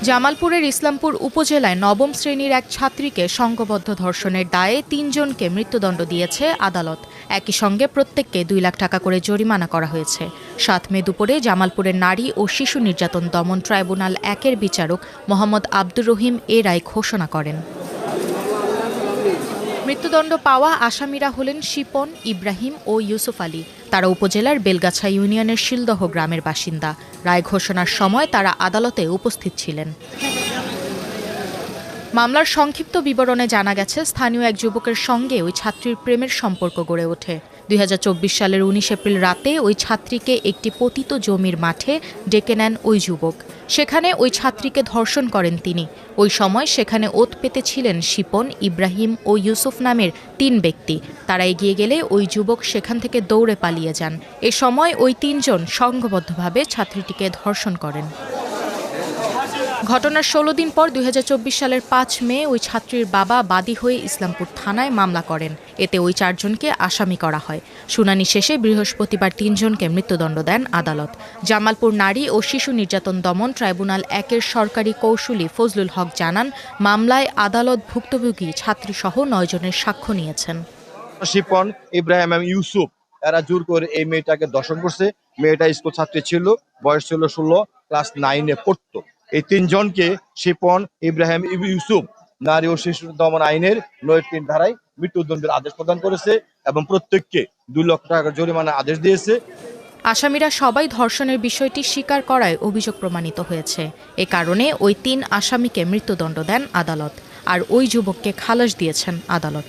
জামালপুরের ইসলামপুর উপজেলায় নবম শ্রেণীর এক ছাত্রীকে সংঘবদ্ধ ধর্ষণের দায়ে ৩ জনকে মৃত্যুদণ্ড দিয়েছে আদালত। একই সঙ্গে প্রত্যেককে ২ লাখ টাকা করে জরিমানা করা হয়েছে। ৭ মে দুপুরে জামালপুরের নারী ও শিশু নির্যাতন দমন ট্রাইব্যুনাল ১-এর বিচারক মোহাম্মদ আব্দুর রহিম এ রায় ঘোষণা করেন। মৃত্যুদণ্ড পাওয়া আসামিরা হলেন শিপন, ইব্রাহিম ও ইউসুফ আলী। তারা উপজেলার বেলগাছা ইউনিয়নের শিলদহ গ্রামের বাসিন্দা। রায় ঘোষণার সময় তারা আদালতে উপস্থিত ছিলেন। মামলার সংক্ষিপ্ত বিবরণে জানা গেছে, স্থানীয় এক যুবকের সঙ্গে ওই ছাত্রীর প্রেমের সম্পর্ক গড়ে ওঠে। ২০২৪ সালের ১৯ এপ্রিল রাতে ওই ছাত্রীকে একটি পতিত জমির মাঠে ডেকে নেন ওই যুবক। সেখানে ওই ছাত্রীকে ধর্ষণ করেন তিনি। ওই সময় সেখানে ওত পেতে ছিলেন শিপন, ইব্রাহিম ও ইউসুফ নামের ৩ ব্যক্তি। তারা এগিয়ে গেলে ওই যুবক সেখান থেকে দৌড়ে পালিয়ে যান। এ সময় ওই ৩ জন সংঘবদ্ধভাবে ছাত্রীটিকে ধর্ষণ করেন। ঘটনার ১৬ দিন পর ২০২৪ সালের ৫ মে ওই ছাত্রীর বাবা বাদী হয়ে ইসলামপুর থানায় মামলা করেন। এতে ওই ৪ জনকে আসামি করা হয়। শুনানি শেষে বৃহস্পতিবার ৩ জনকে মৃত্যুদণ্ড দেন আদালত। জামালপুর নারী ও শিশু নির্যাতন দমন ট্রাইব্যুনাল ১-এর সরকারি কৌঁসুলি ফজলুল হক জানান, মামলায় আদালত ভুক্তভোগী ছাত্রীসহ ৯ জনের সাক্ষ্য নিয়েছেন। শিপন, ইব্রাহিম এবং ইউসুফ এরা জোর করে এই মেয়েটাকে ধর্ষণ করছে। মেয়েটা স্কুল ছাত্রী ছিল, বয়স ছিল ১৬, ক্লাস 9-এ পড়তো। এই ৩ জনকে শিপন, ইব্রাহিম, ইউসুফ নারী ও শিশু দমন আইনের ৯-৩ ধারায় মৃত্যুদণ্ডের আদেশ প্রদান করেছে এবং প্রত্যেককে ২ লক্ষ টাকা জরিমানার আদেশ দিয়েছে। আসামিরা সবাই ধর্ষণের বিষয়টি স্বীকার করায় অভিযোগ প্রমাণিত হয়েছে। এ কারণে ওই ৩ আসামিকে মৃত্যুদণ্ড দেন আদালত, আর ওই যুবককে খালাস দিয়েছেন আদালত।